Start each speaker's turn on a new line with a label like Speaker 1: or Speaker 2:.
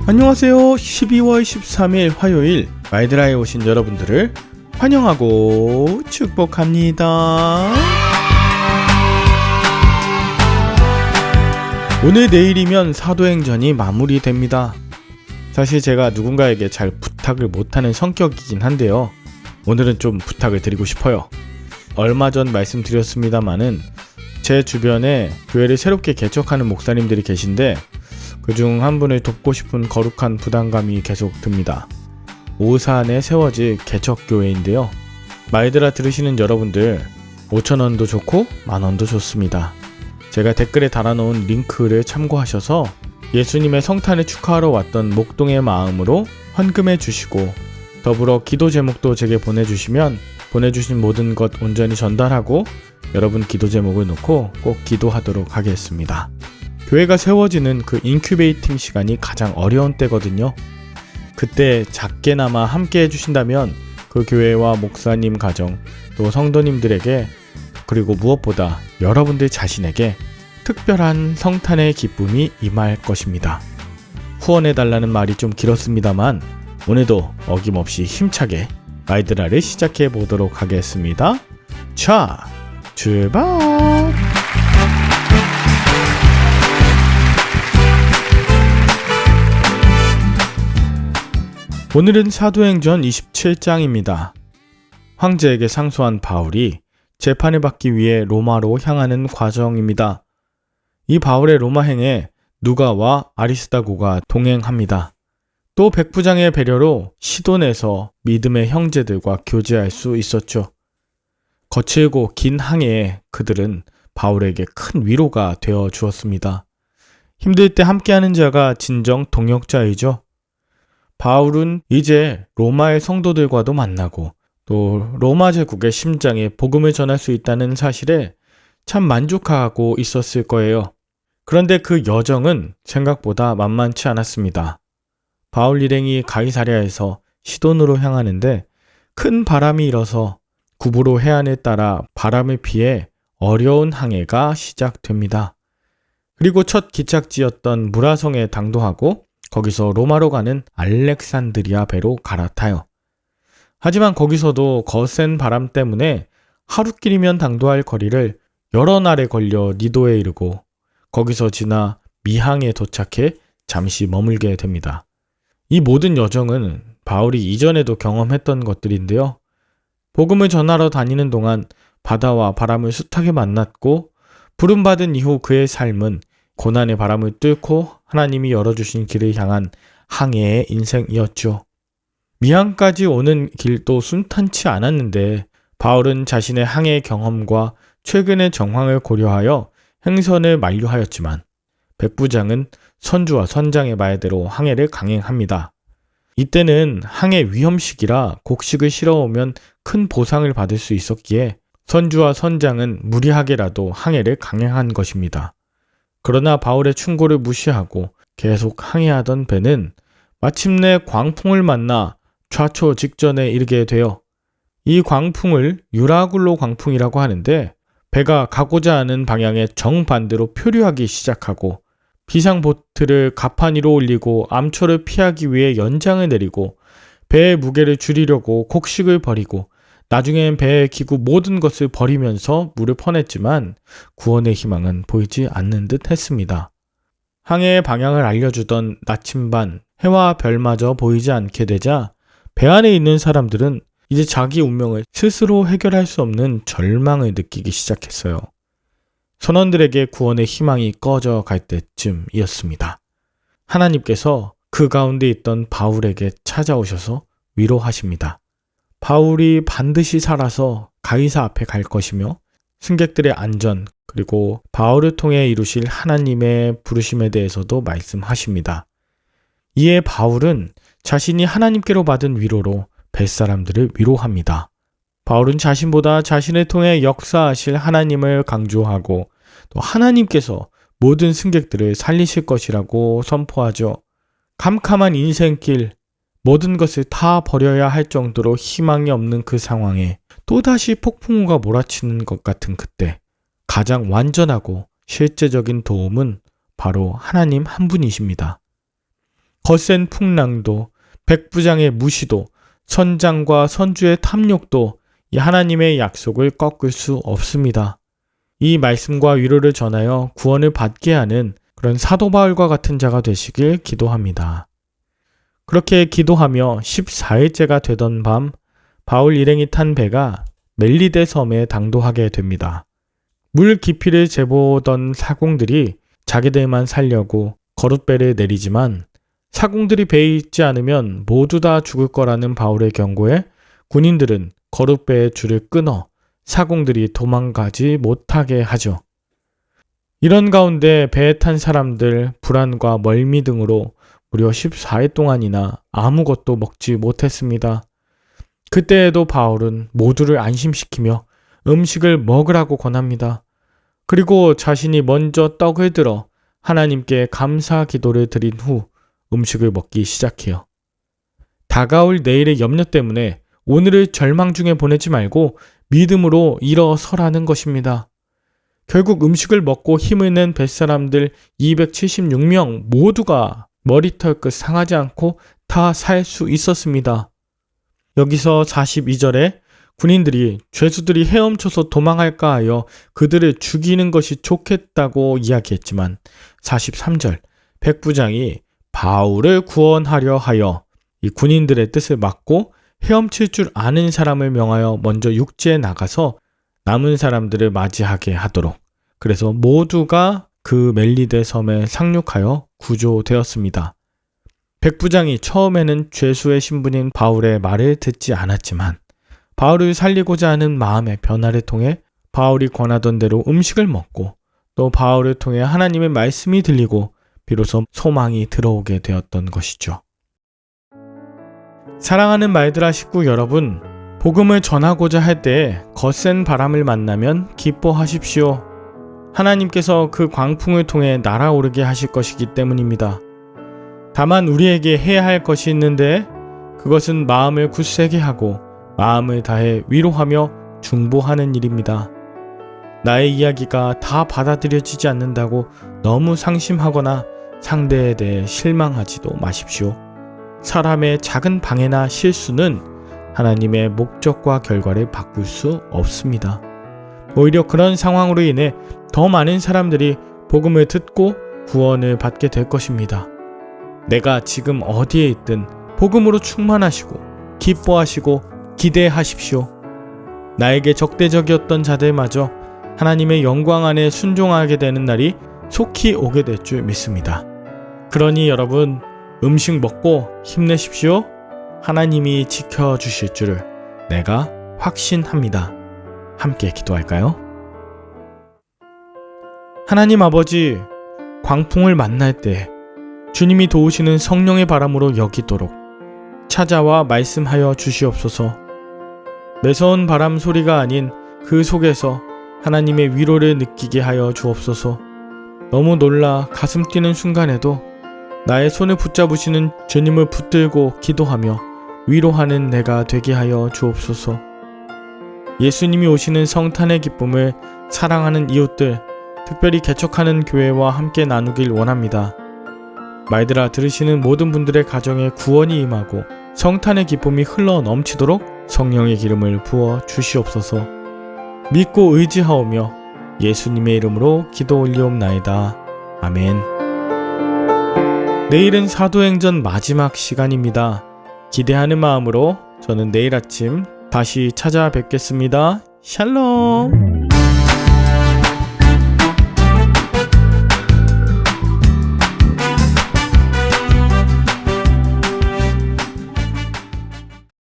Speaker 1: 안녕하세요. 12월 13일 화요일 마이드라에 오신 여러분들을 환영하고 축복합니다. 오늘 내일이면 사도행전이 마무리됩니다. 사실 제가 누군가에게 잘 부탁을 못하는 성격이긴 한데요. 오늘은 좀 부탁을 드리고 싶어요. 얼마 전 말씀드렸습니다마는 제 주변에 교회를 새롭게 개척하는 목사님들이 계신데 그중 한 분을 돕고 싶은 거룩한 부담감이 계속 듭니다. 오산에 세워질 개척교회인데요. 마이드라 들으시는 여러분들 5,000원도 좋고 만원도 좋습니다. 제가 댓글에 달아놓은 링크를 참고하셔서 예수님의 성탄을 축하하러 왔던 목동의 마음으로 헌금해 주시고 더불어 기도 제목도 제게 보내주시면 보내주신 모든 것 온전히 전달하고 여러분 기도 제목을 놓고 꼭 기도하도록 하겠습니다. 교회가 세워지는 그 인큐베이팅 시간이 가장 어려운 때거든요. 그때 작게나마 함께 해주신다면 그 교회와 목사님 가정 또 성도님들에게 그리고 무엇보다 여러분들 자신에게 특별한 성탄의 기쁨이 임할 것입니다. 후원해달라는 말이 좀 길었습니다만 오늘도 어김없이 힘차게 마이드라를 시작해 보도록 하겠습니다. 자, 출발! 오늘은 사도행전 27장입니다. 황제에게 상소한 바울이 재판을 받기 위해 로마로 향하는 과정입니다. 이 바울의 로마행에 누가와 아리스다고가 동행합니다. 또 백부장의 배려로 시돈에서 믿음의 형제들과 교제할 수 있었죠. 거칠고 긴 항해에 그들은 바울에게 큰 위로가 되어 주었습니다. 힘들 때 함께하는 자가 진정 동역자이죠. 바울은 이제 로마의 성도들과도 만나고 또 로마 제국의 심장에 복음을 전할 수 있다는 사실에 참 만족하고 있었을 거예요. 그런데 그 여정은 생각보다 만만치 않았습니다. 바울 일행이 가이사랴에서 시돈으로 향하는데 큰 바람이 일어서 구부로 해안을 따라 바람을 피해 어려운 항해가 시작됩니다. 그리고 첫 기착지였던 무라성에 당도하고 거기서 로마로 가는 알렉산드리아 배로 갈아타요. 하지만 거기서도 거센 바람 때문에 하루길이면 당도할 거리를 여러 날에 걸려 니도에 이르고 거기서 지나 미항에 도착해 잠시 머물게 됩니다. 이 모든 여정은 바울이 이전에도 경험했던 것들인데요. 복음을 전하러 다니는 동안 바다와 바람을 숱하게 만났고 부름받은 이후 그의 삶은 고난의 바람을 뚫고 하나님이 열어주신 길을 향한 항해의 인생이었죠. 미항까지 오는 길도 순탄치 않았는데 바울은 자신의 항해 경험과 최근의 정황을 고려하여 행선을 만료하였지만 백부장은 선주와 선장의 말대로 항해를 강행합니다. 이때는 항해 위험식이라 곡식을 실어오면 큰 보상을 받을 수 있었기에 선주와 선장은 무리하게라도 항해를 강행한 것입니다. 그러나 바울의 충고를 무시하고 계속 항해하던 배는 마침내 광풍을 만나 좌초 직전에 이르게 되어 이 광풍을 유라굴로 광풍이라고 하는데 배가 가고자 하는 방향의 정반대로 표류하기 시작하고 비상보트를 가판 위로 올리고 암초를 피하기 위해 연장을 내리고 배의 무게를 줄이려고 곡식을 버리고 나중엔 배의 기구 모든 것을 버리면서 물을 퍼냈지만 구원의 희망은 보이지 않는 듯 했습니다. 항해의 방향을 알려주던 나침반, 해와 별마저 보이지 않게 되자 배 안에 있는 사람들은 이제 자기 운명을 스스로 해결할 수 없는 절망을 느끼기 시작했어요. 선원들에게 구원의 희망이 꺼져 갈 때쯤이었습니다. 하나님께서 그 가운데 있던 바울에게 찾아오셔서 위로하십니다. 바울이 반드시 살아서 가이사 앞에 갈 것이며 승객들의 안전 그리고 바울을 통해 이루실 하나님의 부르심에 대해서도 말씀하십니다. 이에 바울은 자신이 하나님께로 받은 위로로 뱃사람들을 위로합니다. 바울은 자신보다 자신을 통해 역사하실 하나님을 강조하고 또 하나님께서 모든 승객들을 살리실 것이라고 선포하죠. 캄캄한 인생길, 모든 것을 다 버려야 할 정도로 희망이 없는 그 상황에 또다시 폭풍우가 몰아치는 것 같은 그때 가장 완전하고 실제적인 도움은 바로 하나님 한 분이십니다. 거센 풍랑도, 백부장의 무시도, 선장과 선주의 탐욕도 이 하나님의 약속을 꺾을 수 없습니다. 이 말씀과 위로를 전하여 구원을 받게 하는 그런 사도 바울과 같은 자가 되시길 기도합니다. 그렇게 기도하며 14일째가 되던 밤, 바울 일행이 탄 배가 멜리데 섬에 당도하게 됩니다. 물 깊이를 재보던 사공들이 자기들만 살려고 거룻배를 내리지만 사공들이 배에 있지 않으면 모두 다 죽을 거라는 바울의 경고에 군인들은 거룻배의 줄을 끊어 사공들이 도망가지 못하게 하죠. 이런 가운데 배에 탄 사람들 불안과 멀미 등으로 무려 14일 동안이나 아무것도 먹지 못했습니다. 그때에도 바울은 모두를 안심시키며 음식을 먹으라고 권합니다. 그리고 자신이 먼저 떡을 들어 하나님께 감사 기도를 드린 후 음식을 먹기 시작해요. 다가올 내일의 염려 때문에 오늘을 절망 중에 보내지 말고 믿음으로 일어서라는 것입니다. 결국 음식을 먹고 힘을 낸 뱃사람들 276명 모두가 머리털 끝 상하지 않고 다 살 수 있었습니다. 여기서 42절에 군인들이 죄수들이 헤엄쳐서 도망할까 하여 그들을 죽이는 것이 좋겠다고 이야기했지만 43절 백부장이 바울을 구원하려 하여 이 군인들의 뜻을 막고 헤엄칠 줄 아는 사람을 명하여 먼저 육지에 나가서 남은 사람들을 맞이하게 하도록, 그래서 모두가 그 멜리데 섬에 상륙하여 구조되었습니다. 백부장이 처음에는 죄수의 신분인 바울의 말을 듣지 않았지만 바울을 살리고자 하는 마음의 변화를 통해 바울이 권하던 대로 음식을 먹고 또 바울을 통해 하나님의 말씀이 들리고 비로소 소망이 들어오게 되었던 것이죠. 사랑하는 말들아 식구 여러분, 복음을 전하고자 할 때 거센 바람을 만나면 기뻐하십시오. 하나님께서 그 광풍을 통해 날아오르게 하실 것이기 때문입니다. 다만 우리에게 해야 할 것이 있는데 그것은 마음을 굳세게 하고 마음을 다해 위로하며 중보하는 일입니다. 나의 이야기가 다 받아들여지지 않는다고 너무 상심하거나 상대에 대해 실망하지도 마십시오. 사람의 작은 방해나 실수는 하나님의 목적과 결과를 바꿀 수 없습니다. 오히려 그런 상황으로 인해 더 많은 사람들이 복음을 듣고 구원을 받게 될 것입니다. 내가 지금 어디에 있든 복음으로 충만하시고 기뻐하시고 기대하십시오. 나에게 적대적이었던 자들마저 하나님의 영광 안에 순종하게 되는 날이 속히 오게 될 줄 믿습니다. 그러니 여러분, 음식 먹고 힘내십시오. 하나님이 지켜주실 줄을 내가 확신합니다. 함께 기도할까요? 하나님 아버지, 광풍을 만날 때 주님이 도우시는 성령의 바람으로 여기도록 찾아와 말씀하여 주시옵소서. 매서운 바람 소리가 아닌 그 속에서 하나님의 위로를 느끼게 하여 주옵소서. 너무 놀라 가슴 뛰는 순간에도 나의 손을 붙잡으시는 주님을 붙들고 기도하며 위로하는 내가 되게 하여 주옵소서. 예수님이 오시는 성탄의 기쁨을 사랑하는 이웃들, 특별히 개척하는 교회와 함께 나누길 원합니다. 말들아 들으시는 모든 분들의 가정에 구원이 임하고 성탄의 기쁨이 흘러 넘치도록 성령의 기름을 부어 주시옵소서. 믿고 의지하오며 예수님의 이름으로 기도 올리옵나이다. 아멘. 내일은 사도행전 마지막 시간입니다. 기대하는 마음으로 저는 내일 아침 다시 찾아뵙겠습니다. 샬롬.